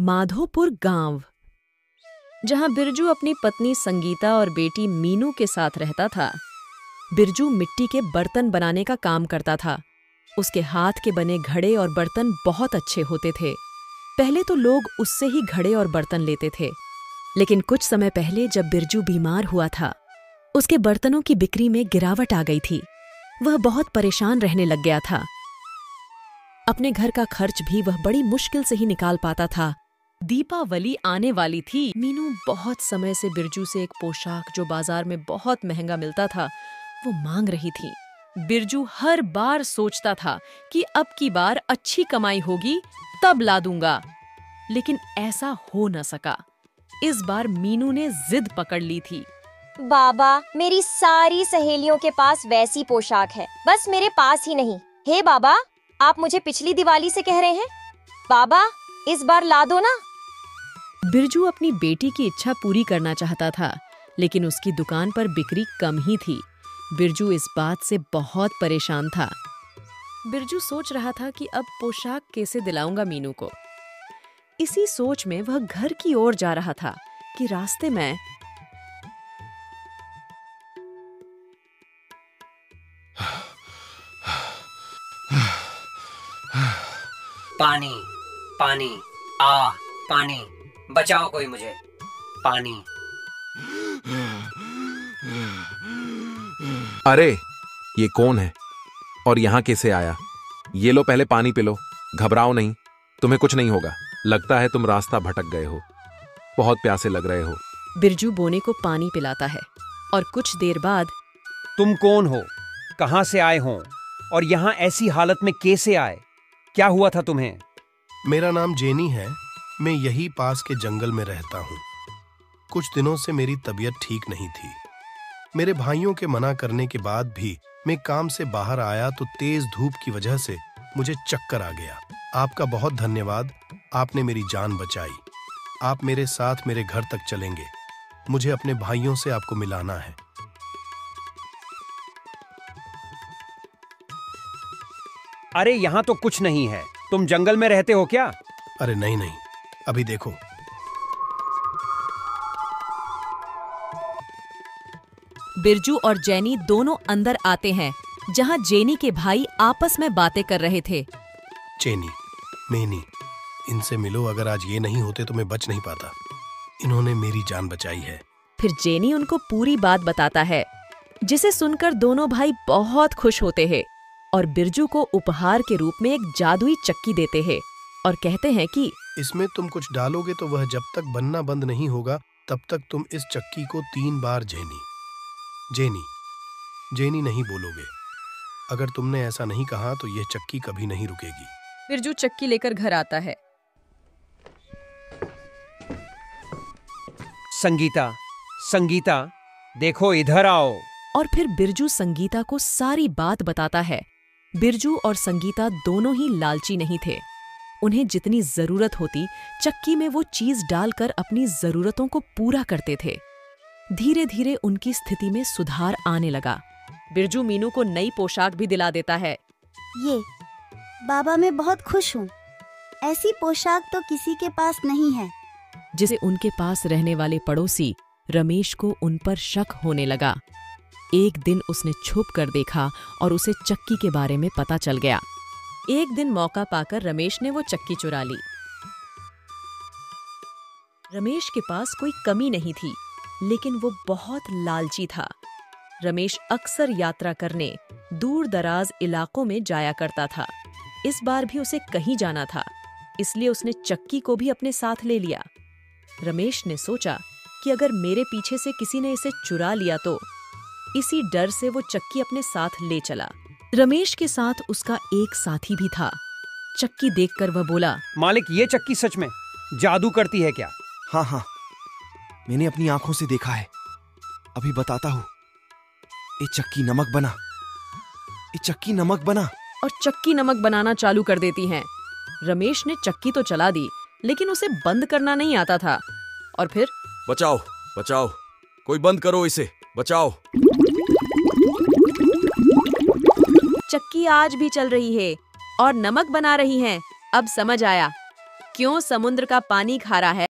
माधोपुर गांव, जहां बिरजू अपनी पत्नी संगीता और बेटी मीनू के साथ रहता था। बिरजू मिट्टी के बर्तन बनाने का काम करता था। उसके हाथ के बने घड़े और बर्तन बहुत अच्छे होते थे। पहले तो लोग उससे ही घड़े और बर्तन लेते थे, लेकिन कुछ समय पहले जब बिरजू बीमार हुआ था, उसके बर्तनों की बिक्री में गिरावट आ गई थी। वह बहुत परेशान रहने लग गया था। अपने घर का खर्च भी वह बड़ी मुश्किल से ही निकाल पाता था। दीपावली आने वाली थी। मीनू बहुत समय से बिरजू से एक पोशाक जो बाजार में बहुत महंगा मिलता था, वो मांग रही थी। बिरजू हर बार सोचता था कि अब की बार अच्छी कमाई होगी तब ला दूंगा, लेकिन ऐसा हो न सका। इस बार मीनू ने जिद पकड़ ली थी। बाबा, मेरी सारी सहेलियों के पास वैसी पोशाक है, बस मेरे पास ही नहीं। हे बाबा, आप मुझे पिछली दिवाली से कह रहे हैं? बाबा, इस बार ला दो ना। बिरजू अपनी बेटी की इच्छा पूरी करना चाहता था, लेकिन उसकी दुकान पर बिक्री कम ही थी। बिरजू इस बात से बहुत परेशान था। बिरजू सोच रहा था कि अब पोशाक कैसे दिलाऊंगा मीनू को। इसी सोच में वह घर की ओर जा रहा था कि रास्ते में पानी, पानी, पानी, बचाओ कोई मुझे, पानी। अरे, ये कौन है और यहाँ कैसे आया? ये लो, पहले पानी पी लो। घबराओ नहीं, तुम्हें कुछ नहीं होगा। लगता है तुम रास्ता भटक गए हो, बहुत प्यासे लग रहे हो। बिरजू बोने को पानी पिलाता है और कुछ देर बाद, तुम कौन हो, कहां से आए हो और यहाँ ऐसी हालत में कैसे आए? क्या हुआ था तुम्हें? मेरा नाम जेनी है। मैं यही पास के जंगल में रहता हूँ। कुछ दिनों से मेरी तबीयत ठीक नहीं थी। मेरे भाइयों के मना करने के बाद भी मैं काम से बाहर आया तो तेज धूप की वजह से मुझे चक्कर आ गया। आपका बहुत धन्यवाद, आपने मेरी जान बचाई। आप मेरे साथ मेरे घर तक चलेंगे। मुझे अपने भाइयों से आपको मिलाना है। अरे, यहाँ तो कुछ नहीं है। तुम जंगल में रहते हो क्या? अरे नहीं नहीं, अभी देखो। बिरजू और जेनी दोनों अंदर आते हैं, जहां जेनी के भाई आपस में बातें कर रहे थे। जेनी, मेनी, इनसे मिलो। अगर आज ये नहीं होते तो मैं बच नहीं पाता। इन्होंने मेरी जान बचाई है। फिर जेनी उनको पूरी बात बताता है, जिसे सुनकर दोनों भाई बहुत खुश होते हैं और बिरजू को उपहार के रूप में एक जादुई चक्की देते हैं और कहते हैं कि इसमें तुम कुछ डालोगे तो वह जब तक बनना बंद नहीं होगा तब तक तुम इस चक्की को 3 बार जेनी जेनी जेनी नहीं बोलोगे। अगर तुमने ऐसा नहीं कहा तो यह चक्की कभी नहीं रुकेगी। बिरजू चक्की लेकर घर आता है। संगीता, संगीता, देखो, इधर आओ। और फिर बिरजू संगीता को सारी बात बताता है। बिरजू और संगीता दोनों ही लालची नहीं थे। उन्हें जितनी जरूरत होती, चक्की में वो चीज डालकर अपनी जरूरतों को पूरा करते थे। धीरे धीरे उनकी स्थिति में सुधार आने लगा। बिरजू मीनू को नई पोशाक भी दिला देता है। ये बाबा, मैं बहुत खुश हूँ। ऐसी पोशाक तो किसी के पास नहीं है। जिसे उनके पास रहने वाले पड़ोसी रमेश को उन पर शक होने लगा। एक दिन उसने छुप कर देखा और उसे चक्की के बारे में पता चल गया। एक दिन मौका पाकर रमेश ने वो चक्की चुरा ली। रमेश के पास कोई कमी नहीं थी, लेकिन वो बहुत लालची था। रमेश अक्सर यात्रा करने दूर दराज इलाकों में जाया करता था। इस बार भी उसे कहीं जाना था, इसलिए उसने चक्की को भी अपने साथ ले लिया। रमेश ने सोचा कि अगर मेरे पीछे से किसी ने इसे चुरा लिया तो इसी डर से वो चक्की अपने साथ ले चला। रमेश के साथ उसका एक साथी भी था। चक्की देखकर वह बोला, मालिक, ये चक्की सच में जादू करती है क्या? हाँ हाँ, मैंने अपनी आंखों से देखा है। अभी बताता हूँ। ये चक्की नमक बना, ये चक्की नमक बना। और चक्की नमक बनाना चालू कर देती हैं। रमेश ने चक्की तो चला दी, लेकिन उसे बंद करना नहीं आता था। और फिर बचाओ, बचाओ, कोई बंद करो इसे, बचाओ। चक्की आज भी चल रही है और नमक बना रही हैं। अब समझ आया। क्यों समुद्र का पानी खारा है